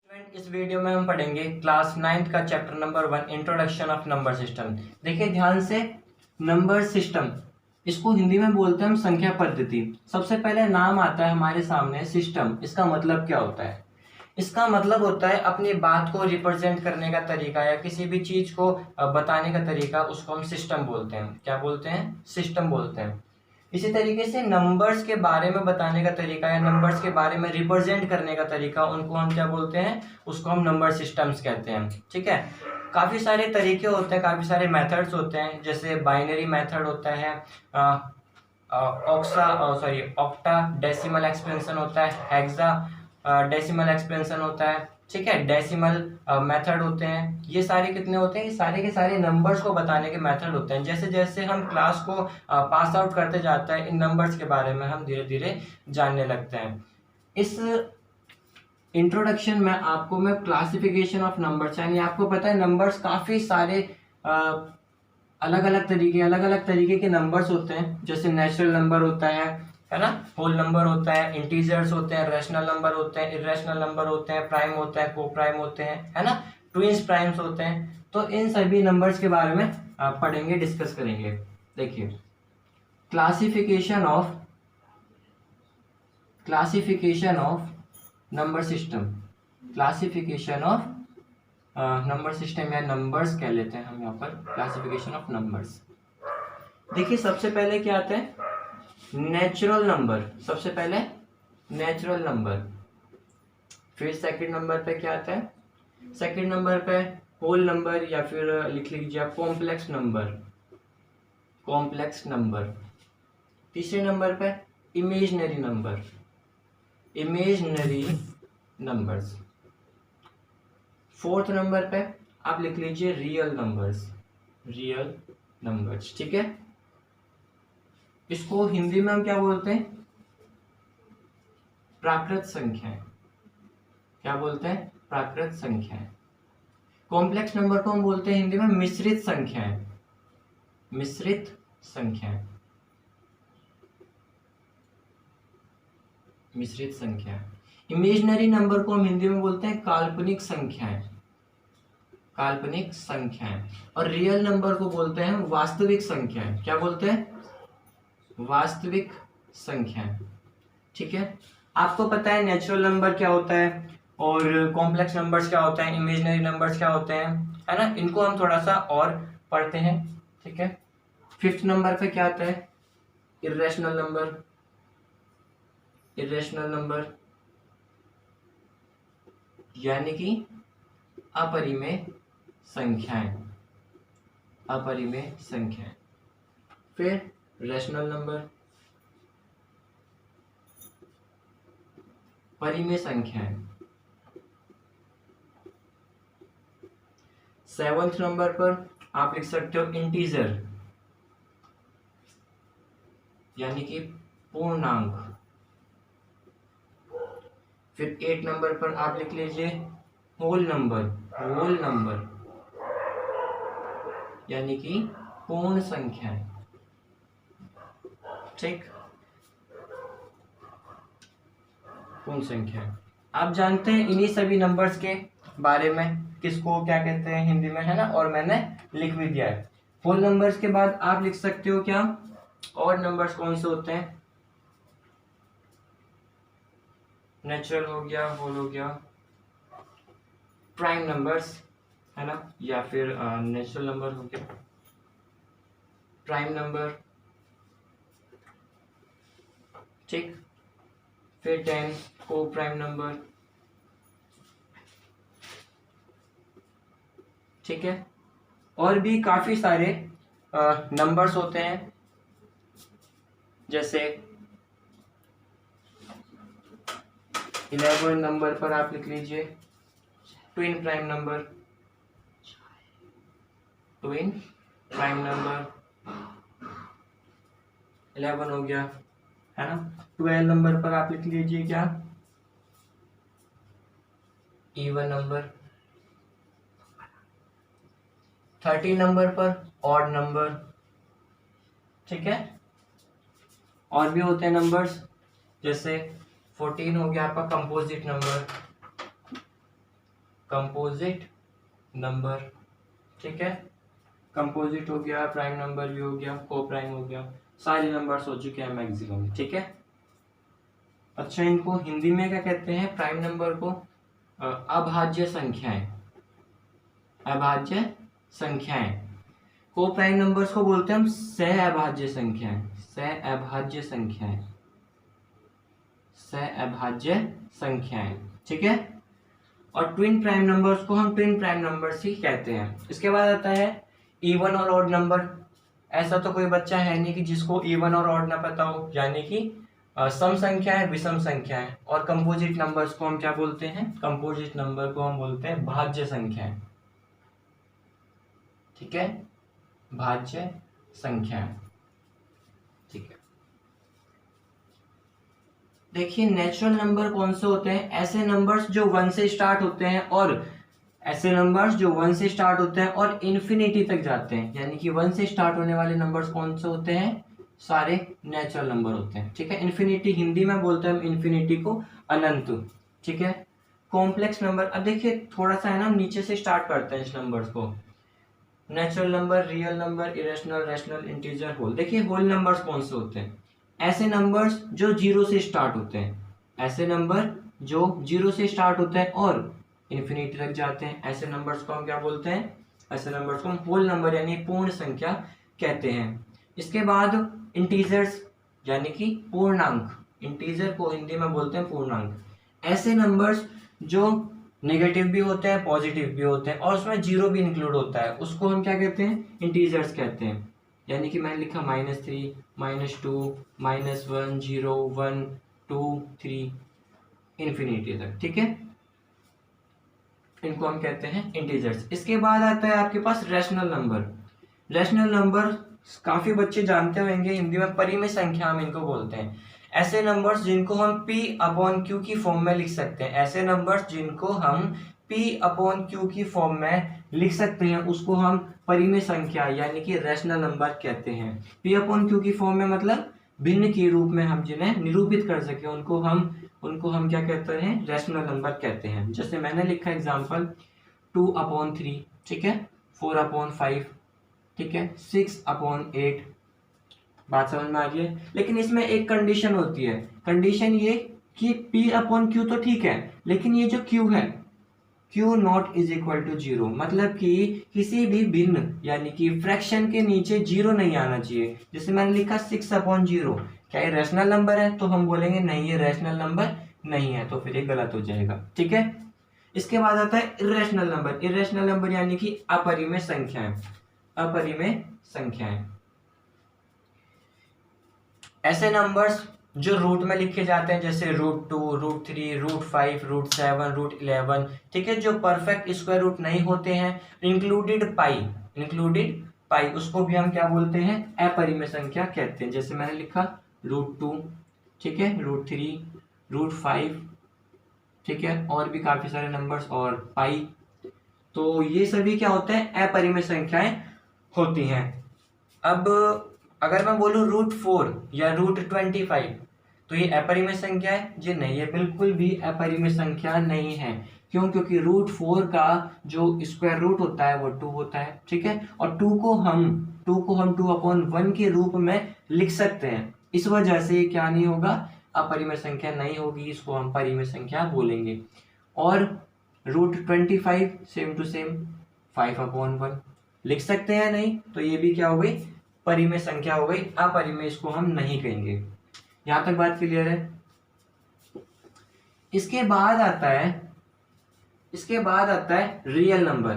Student, इस video में हम पढ़ेंगे क्लास 9th का chapter number 1 introduction of number system. देखिए ध्यान से, नंबर सिस्टम इसको हिंदी में बोलते हैं हम संख्या पद्धति। सबसे पहले नाम आता है हमारे सामने सिस्टम। इसका मतलब क्या होता है? इसका मतलब होता है अपनी बात को रिप्रेजेंट करने का तरीका या किसी भी चीज को बताने का तरीका, उसको हम सिस्टम बोलते हैं। क्या बोलते हैं? सिस्टम बोलते हैं। इसी तरीके से नंबर्स के बारे में बताने का तरीका या नंबर्स के बारे में रिप्रेजेंट करने का तरीका, उनको हम क्या बोलते हैं? उसको हम नंबर सिस्टम्स कहते हैं। ठीक है। काफी सारे तरीके होते हैं, काफी सारे मेथड्स होते हैं। जैसे बाइनरी मेथड होता है, ऑक्टा डेसिमल एक्सपेंशन होता है, हेक्सा डेसिमल एक्सपेंशन होता है। ठीक है। डेसिमल मेथड होते हैं। ये सारे कितने होते हैं? ये सारे के सारे नंबर्स को बताने के मेथड होते हैं। जैसे जैसे हम क्लास को पास आउट करते जाते हैं, इन नंबर्स के बारे में हम धीरे धीरे जानने लगते हैं। इस इंट्रोडक्शन में आपको मैं क्लासिफिकेशन ऑफ नंबर्स, यानी आपको पता है नंबर्स काफी सारे अलग अलग तरीके के नंबर्स होते हैं। जैसे नेचुरल नंबर होता है ना, होल नंबर होता है, इंटीजर्स होते हैं, रैशनल नंबर होते हैं, इरेशनल नंबर होते हैं, प्राइम होते हैं, को प्राइम होते हैं, है ना, ट्विंस प्राइम्स होते हैं। तो इन सभी नंबर्स के बारे में पढ़ेंगे, डिस्कस करेंगे। देखिए, classification of number system, classification of number system या नंबर्स कह लेते हैं हम यहाँ पर, क्लासिफिकेशन ऑफ नंबर्स। देखिए सबसे पहले क्या आता है? Natural number. सबसे पहले नेचुरल नंबर। फिर सेकंड नंबर पे क्या आता है? सेकंड नंबर पे होल नंबर, या फिर लिख लीजिए आप कॉम्प्लेक्स नंबर, कॉम्प्लेक्स नंबर। तीसरे नंबर पे imaginary number, imaginary numbers. Fourth number पे आप लिख लीजिए रियल नंबर्स, रियल नंबर्स। ठीक है। इसको हिंदी में हम क्या बोलते हैं? प्राकृत संख्याएं। क्या बोलते हैं? प्राकृत संख्याएं। कॉम्प्लेक्स नंबर को हम बोलते हैं हिंदी में मिश्रित संख्याएं, मिश्रित संख्याएं, मिश्रित संख्याएं। इमेजिनरी नंबर को हम हिंदी में बोलते हैं काल्पनिक संख्याएं, काल्पनिक संख्याएं। और रियल नंबर को बोलते हैं वास्तविक संख्याएं। क्या बोलते हैं? वास्तविक संख्याएं। ठीक है। आपको पता है नेचुरल नंबर क्या होता है और कॉम्प्लेक्स नंबर्स क्या होते हैं, इमेजिनरी नंबर्स क्या होते हैं, है ना। इनको हम थोड़ा सा और पढ़ते हैं। ठीक है। फिफ्थ नंबर पे क्या आता है? इरेशनल नंबर, इरेशनल नंबर यानी कि अपरिमेय संख्याएं, अपरिमेय संख्याएं। फिर रेशनल नंबर, परिमेय संख्याएं। सेवंथ नंबर पर आप लिख सकते हो इंटीजर, यानी कि पूर्णांक। फिर 8 नंबर पर आप लिख लीजिए होल नंबर, होल नंबर यानी कि पूर्ण संख्याएं। ठीक, पूर्ण संख्याएं। आप जानते हैं इन्हीं सभी नंबर्स के बारे में, किसको क्या कहते हैं हिंदी में, है ना, और मैंने लिख भी दिया है। होल नंबर्स के बाद आप लिख सकते हो क्या? और नंबर्स कौन से होते हैं? नेचुरल हो गया, होल हो गया, प्राइम नंबर्स, है ना, या फिर नेचुरल नंबर हो गया, प्राइम नंबर। ठीक। फिर 10 को प्राइम नंबर। ठीक है। और भी काफी सारे नंबर्स होते हैं। जैसे 11 नंबर पर आप लिख लीजिए twin prime number, twin prime number 11 हो गया, है ना। 12 नंबर पर आप लिख लीजिए क्या? Even number. 13 नंबर पर ऑड नंबर। ठीक है। और भी होते हैं नंबर्स, जैसे 14 हो गया आपका कंपोजिट नंबर, कंपोजिट नंबर, ठीक है। कंपोजिट हो गया, प्राइम नंबर भी हो गया, को प्राइम हो गया, सारे नंबर्स हो चुके हैं मैक्सिमम, ठीक है। अच्छा, इनको हिंदी में क्या कहते हैं? प्राइम नंबर को अभाज्य संख्याएं, अभाज्य संख्याएं। को प्राइम नंबर्स को बोलते हैं हम सह अभाज्य संख्याएं, सह अभाज्य संख्याएं, सह अभाज्य संख्याएं, ठीक है। और ट्विन प्राइम नंबर्स को हम ट्विन प्राइम नंबर्स ही कहते हैं। इसके बाद आता है इवन और ऑड नंबर। ऐसा तो कोई बच्चा है नहीं कि जिसको इवन और ऑड ना पता हो, यानी कि सम संख्या है, विषम संख्या है। और कंपोजिट नंबर्स को हम क्या बोलते हैं? कंपोजिट नंबर को हम बोलते हैं भाज्य संख्याएं, ठीक है, भाज्य संख्याएं, ठीक है। देखिए, नेचुरल नंबर कौन से होते हैं? ऐसे नंबर्स जो 1 से स्टार्ट होते हैं, और ऐसे नंबर्स जो 1 से स्टार्ट होते हैं और इन्फिनिटी तक जाते हैं। यानी कि 1 से स्टार्ट होने वाले नंबर्स कौन से होते हैं? सारे नेचुरल नंबर होते हैं, ठीक है। इन्फिनिटी हिंदी में बोलते हैं हम इन्फिनिटी को, अनंत, ठीक है। कॉम्प्लेक्स नंबर, अब देखिए थोड़ा सा है ना, नीचे से स्टार्ट करते हैं इस नंबर्स को। Natural number, real number, irrational, rational, integer, whole. देखिए होल नंबर्स कौन से होते हैं? ऐसे नंबर्स जो 0 से स्टार्ट होते हैं, ऐसे नंबर जो 0 से स्टार्ट होते हैं और इन्फिनिटी तक जाते हैं, ऐसे नंबर्स को हम क्या बोलते हैं? ऐसे नंबर्स को हम होल नंबर यानी पूर्ण संख्या कहते हैं। इसके बाद इंटीजर्स यानी कि पूर्णांक, इंटीजर को हिंदी में बोलते हैं पूर्णांक। ऐसे नंबर्स जो नेगेटिव भी होते हैं, पॉजिटिव भी होते हैं, और उसमें जीरो भी इंक्लूड होता है, उसको हम क्या कहते हैं? इंटीजर्स कहते हैं। यानी कि मैंने लिखा -3, -2, -1, 0, 1, 2, 3, इन्फिनिटी तक, ठीक है। इनको हम कहते हैं इंटीजर्स। इसके बाद आता है आपके पास रैशनल नंबर। रैशनल नंबर काफी बच्चे जानते होंगे, हिंदी में परिमेय संख्या हम इनको बोलते हैं। ऐसे नंबर्स जिनको हम P/Q की फॉर्म में लिख सकते हैं, ऐसे नंबर्स जिनको हम P/Q की फॉर्म में लिख सकते हैं, उसको हम परिमेय संख्या यानी कि रैशनल नंबर कहते हैं। P/Q की फॉर्म में मतलब भिन्न के रूप में हम जिन्हें निरूपित कर सके, उनको हम क्या कहते हैं? रैशनल नंबर कहते हैं। जैसे मैंने लिखा एग्जांपल 2/3, ठीक है, 4/5, ठीक है, 6/8। बात समझ में आ गई है? लेकिन इसमें एक कंडीशन होती है। कंडीशन ये कि P/Q तो ठीक है, लेकिन ये जो Q है, Q not is equal to 0, मतलब कि किसी भी भिन्न यानी कि फ्रैक्शन के नीचे 0 नहीं आना चाहिए। जैसे मैंने लिखा 6/0, क्या ये रैशनल नंबर है? तो हम बोलेंगे नहीं, ये रैशनल नंबर नहीं है, तो फिर ये गलत हो जाएगा, ठीक है। इसके बाद आता है इर्रेशनल नंबर। इर्रेशनल नंबर यानी कि अपरिमेय संख्याएं, अपरिमेय संख्याएं। ऐसे नंबर्स जो रूट में लिखे जाते हैं, जैसे √2, √3, √5, √7, √11, ठीक है, जो परफेक्ट स्क्वायर रूट नहीं होते हैं, इंक्लूडेड पाई, उसको भी हम क्या बोलते हैं? अपरिमेय संख्या कहते हैं। जैसे मैंने लिखा √2, ठीक है, √3, √5, ठीक है, और भी काफी सारे नंबर्स और पाई। तो ये सभी क्या होते हैं? अपरिमेय संख्याएं होती हैं। अब अगर मैं बोलूं √4 या √25, तो ये अपरिमेय संख्या है? जी नहीं, ये बिल्कुल भी अपरिमेय संख्या नहीं है। क्यों? क्योंकि √4 का जो स्क्वायर रूट होता है वो 2 होता है, ठीक है, और 2 को हम 2/1 के रूप में लिख सकते हैं। इस वजह से ये क्या नहीं होगा? अपरिमेय संख्या नहीं होगी, इसको हम परिमेय संख्या बोलेंगे। और √25 सेम टू सेम 5/1 लिख सकते हैं, नहीं तो ये भी क्या हो गई? परिमेय संख्या हो गई, अपरिमेय इसको हम नहीं कहेंगे। यहां तक बात क्लियर है? इसके बाद आता है रियल नंबर।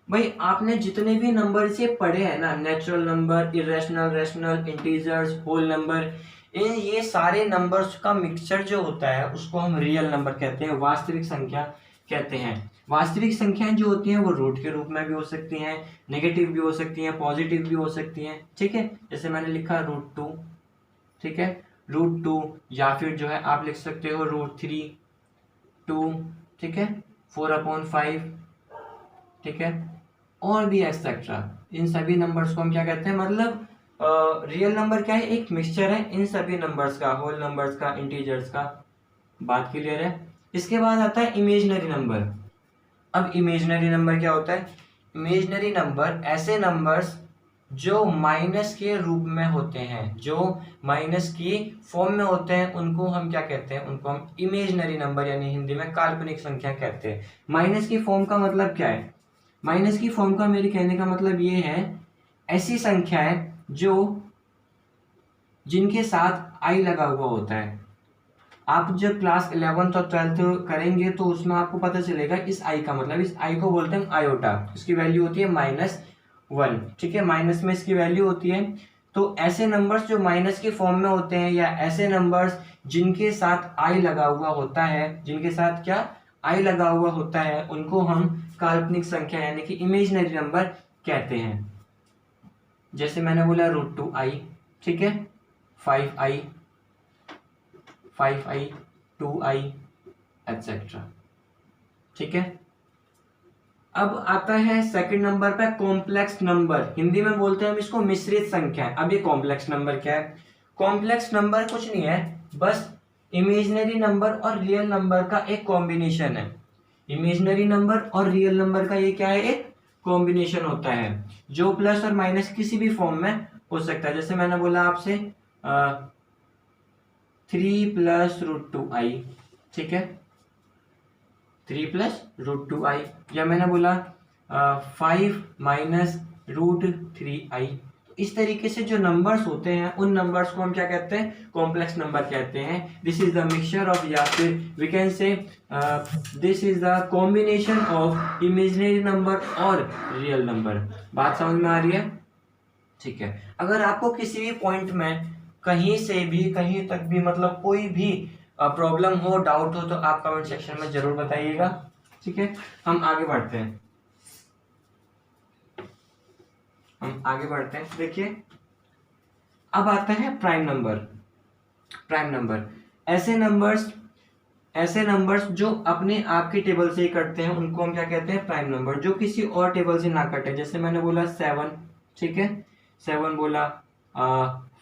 भाई आपने जितने भी नंबर से पढ़े हैं ना, natural number, irrational, rational, integers, whole number, ये सारे नंबर्स का मिक्सचर जो होता है उसको हम रियल नंबर कहते हैं, वास्तविक संख्या कहते हैं। वास्तविक संख्याएं जो होती हैं वो रूट के रूप में भी हो सकती हैं, नेगेटिव भी हो सकती हैं, पॉजिटिव भी हो सकती हैं, ठीक है। जैसे मैंने लिखा √2, ठीक है, √2, या फिर जो है आप लिख सकते हो √3, 2, ठीक है, 4/5, ठीक है, और भी एक्सेट्रा। इन सभी नंबर्स को हम क्या कहते हैं? मतलब रियल नंबर क्या है? एक मिक्सचर है इन सभी नंबर्स का, होल नंबर्स का, इंटीजर्स का। बात क्लियर है? इसके बाद आता है इमेजिनरी नंबर। अब इमेजिनरी नंबर क्या होता है? इमेजिनरी नंबर ऐसे नंबर्स जो माइनस के रूप में होते हैं, जो माइनस की फॉर्म में होते हैं, उनको हम क्या कहते हैं? उनको हम इमेजिनरी नंबर यानी हिंदी में काल्पनिक संख्या कहते हैं। माइनस की फॉर्म का मतलब क्या है? माइनस की फॉर्म का मेरे कहने का मतलब ये है, ऐसी संख्याएं जो जिनके साथ आई लगा हुआ होता है। आप जब क्लास 11th और 12th करेंगे तो उसमें आपको पता चलेगा इस आई का मतलब, इस आई को बोलते हैं आयोटा, इसकी वैल्यू होती है -1, ठीक है, माइनस में इसकी वैल्यू होती है। तो ऐसे नंबर्स जो माइनस के फॉर्म में होते हैं, या ऐसे नंबर्स जिनके साथ आई लगा हुआ होता है, जिनके साथ क्या आई लगा हुआ होता है, उनको हम काल्पनिक संख्या यानी कि इमेजिनरी नंबर कहते हैं। जैसे मैंने बोला √2i, ठीक है, 5i, 5i, 2i एटसेट्रा, ठीक है। अब आता है सेकंड नंबर पे कॉम्प्लेक्स नंबर, हिंदी में बोलते हैं हम इसको मिश्रित संख्या। अब ये कॉम्प्लेक्स नंबर क्या है? कॉम्प्लेक्स नंबर कुछ नहीं है, बस इमेजिनरी नंबर और रियल नंबर का एक कॉम्बिनेशन है। इमेजिनरी नंबर और रियल नंबर का ये क्या है? एक कॉम्बिनेशन होता है, जो प्लस और माइनस किसी भी फॉर्म में हो सकता है। जैसे मैंने बोला आपसे 3 + √2i, ठीक है, 3 + √2i, या मैंने बोला 5 - √3i। तो इस तरीके से जो नंबर्स होते हैं, उन नंबर्स को हम क्या कहते हैं? कॉम्प्लेक्स नंबर कहते हैं। This is the mixture of, या फिर we can say this is the combination of imaginary number और रियल नंबर। बात समझ में आ रही है? ठीक है। अगर आपको किसी भी पॉइंट में कहीं से भी कहीं तक भी मतलब कोई भी प्रॉब्लम हो, डाउट हो, तो आप कमेंट सेक्शन में जरूर बताइएगा, ठीक है। हम आगे बढ़ते हैं, देखिए अब आता है प्राइम नंबर। प्राइम नंबर ऐसे नंबर्स जो अपने आप की टेबल से ही कटते हैं, उनको हम क्या कहते हैं? Prime number. जो किसी और टेबल से ना कटे, जैसे मैंने बोला 7, ठीक है, 7 बोला,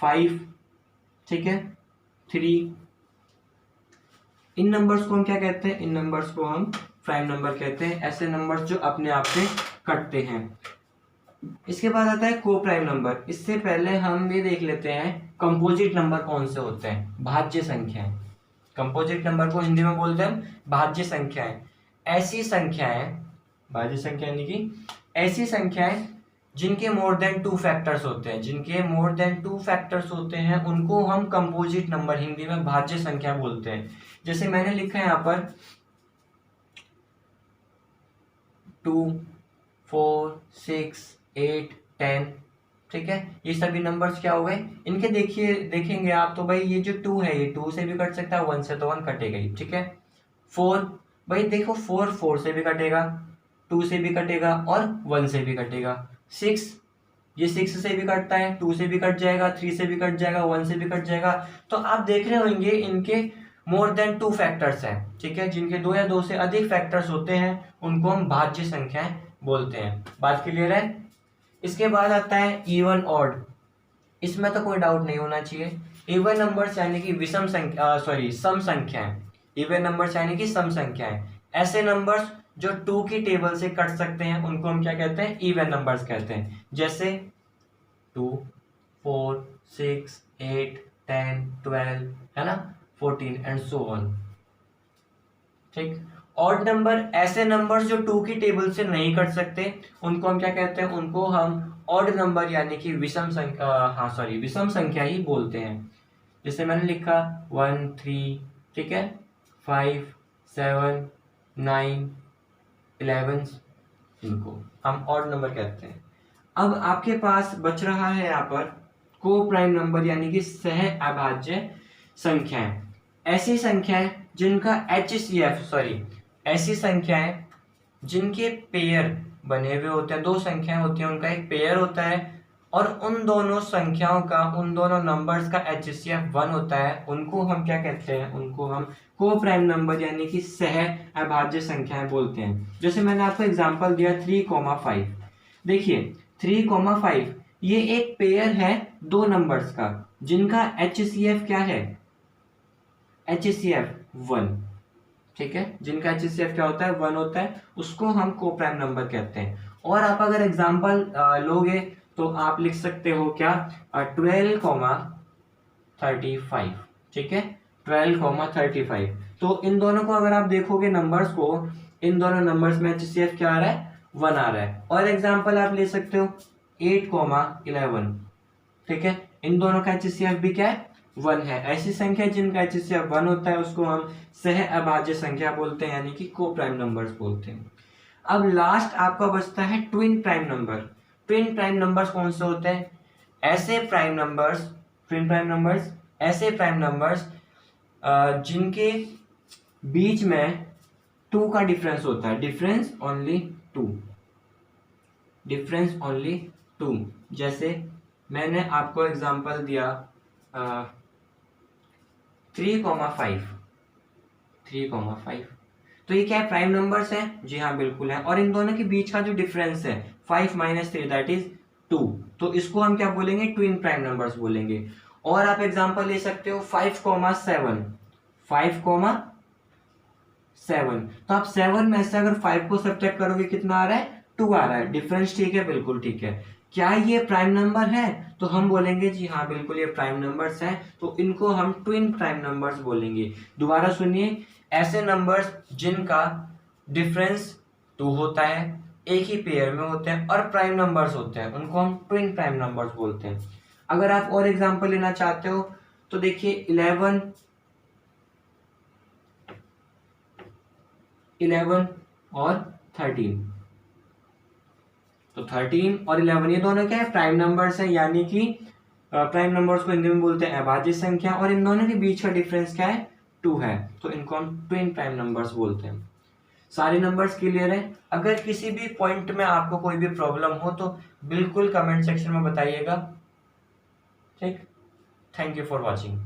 5, ठीक है, 3, इन नंबर्स को हम क्या कहते हैं? इन नंबर्स को हम प्राइम नंबर कहते हैं, ऐसे नंबर्स जो अपने आप से कटते हैं। इसके बाद आता है को प्राइम नंबर। इससे पहले हम ये देख लेते हैं कंपोजिट नंबर कौन से होते हैं? भाज्य संख्याएं। कंपोजिट नंबर को हिंदी में बोलते हैं भाज्य संख्याएं। ऐसी संख्याएं, भाज्य संख्या यानी कि ऐसी संख्याएं जिनके मोर देन 2 फैक्टर्स होते हैं, जिनके मोर देन 2 फैक्टर्स होते हैं, उनको हम कंपोजिट नंबर, हिंदी में भाज्य संख्या बोलते हैं। जैसे मैंने लिखा है यहाँ पर 2, 4, 6, 8, 10, ठीक है, ये सभी नंबर्स क्या हो गए? इनके देखेंगे आप तो भाई ये जो 2 है, ये 2 से भी कट सकता है, 1 से तो 1 कटेगा ही, ठीक है। 4, भाई देखो 4 से भी कटेगा, 2 से भी कटेगा और 1 से भी कटेगा। 6, ये 6 से भी कटता है, 2 से भी कट जाएगा, 3 से भी कट जाएगा, 1 से भी कट जाएगा। तो आप देख रहे होंगे इनके मोर देन 2 फैक्टर्स हैं, ठीक है, जिनके 2 या 2 से अधिक फैक्टर्स होते हैं, उनको हम भाज्य संख्याएं बोलते हैं। बात क्लियर है? इसके बाद आता है इवन ऑड। इसमें तो कोई डाउट नहीं होना चाहिए। इवन नंबर्स यानी कि विषम संख्या, सम संख्याएं। इवन नंबर्स यानी कि सम संख्याएं। ऐसे नंबर्स जो 2 की टेबल से कट सकते हैं, उनको हम क्या कहते हैं? इवन नंबर्स कहते हैं। जैसे 2, 4, 6, 8, 10, 12, है ना, 14 एंड सो ऑन, ठीक। ऑड नंबर ऐसे नंबर्स जो 2 की टेबल से नहीं कट सकते, उनको हम क्या कहते हैं? उनको हम ऑड नंबर यानी कि विषम संख्या ही बोलते हैं। जैसे मैंने लिखा 1, 3, ठीक है, 5, 7, 9, 11, इनको हम ऑड नंबर कहते हैं। अब आपके पास बच रहा है यहाँ पर को प्राइम नंबर यानी कि सह अभाज्य संख्याएं। ऐसी संख्याएं जिनका ऐसी संख्याएं जिनके पेयर बने हुए होते हैं, 2 संख्याएं होती हैं, उनका एक पेयर होता है, और उन दोनों संख्याओं का, उन दोनों नंबर्स का HCF 1 होता है, उनको हम क्या कहते हैं? उनको हम को प्राइम नंबर यानी कि सह अभाज्य संख्याएं बोलते हैं। जैसे मैंने आपको एग्जांपल दिया 3,5, देखिए 3,5 ये एक पेयर है 2 नंबर्स का, जिनका HCF क्या है? HCF 1, ठीक है, जिनका HCF क्या होता है 1 होता है, उसको हम को प्राइम नंबर कहते हैं। और आप अगर एग्जांपल लोगे तो आप लिख सकते हो क्या 12,35, ठीक है, 12,35। तो इन दोनों को अगर आप देखोगे नंबर्स को, इन दोनों नंबर्स में HCF क्या आ रहा है 1 आ रहा है। और एग्जांपल आप ले सकते हो 8,11, ठीक है, इन दोनों का HCF भी क्या है 1 है। ऐसी संख्या जिनका HCF 1 होता है उसको हम सह अभाज्य संख्या बोलते हैं, यानी कि को प्राइम नंबर्स बोलते हैं। अब लास्ट आपका बचता है twin prime number. Twin prime numbers कौन से होते हैं? ऐसे prime numbers, twin prime numbers ऐसे प्राइम नंबर्स जिनके बीच में 2 का डिफरेंस होता है, डिफरेंस ओनली 2, डिफरेंस ओनली 2। जैसे मैंने आपको एग्जांपल दिया 3,5, 3,5, तो ये क्या है प्राइम नंबर्स हैं? जी हाँ बिल्कुल है। और इन दोनों के बीच का जो डिफरेंस है 5 - 3 दैट इज 2, तो इसको हम क्या बोलेंगे ट्विन प्राइम नंबर्स बोलेंगे। और आप एग्जांपल ले सकते हो 5,7, 5,7, तो आप 7 में से अगर 5 को सब्ट्रैक्ट करोगे कितना आ रहा है 2 आ रहा है, डिफरेंस ठीक है, बिल्कुल ठीक है। क्या ये प्राइम नंबर है? तो हम बोलेंगे जी हाँ बिल्कुल ये प्राइम नंबर्स हैं, तो इनको हम ट्विन प्राइम नंबर्स बोलेंगे। दोबारा सुनिए, ऐसे नंबर्स जिनका डिफरेंस 2 होता है, एक ही पेयर में होते हैं और प्राइम नंबर्स होते हैं, उनको हम ट्विन प्राइम नंबर्स बोलते हैं। अगर आप और एग्जांपल लेना चाहते हो तो देखिए 11 और 13, तो 13 और 11 ये दोनों क्या है प्राइम नंबर्स हैं, यानी कि प्राइम नंबर्स को हिंदी में बोलते हैं अभाज्य संख्या, और इन दोनों के बीच का डिफरेंस क्या है 2 है, तो इनको हम ट्विन प्राइम नंबर्स बोलते हैं। सारे नंबर्स क्लियर है? अगर किसी भी पॉइंट में आपको कोई भी प्रॉब्लम हो तो बिल्कुल कमेंट सेक्शन में बताइएगा। ठीक, थैंक यू फॉर वॉचिंग।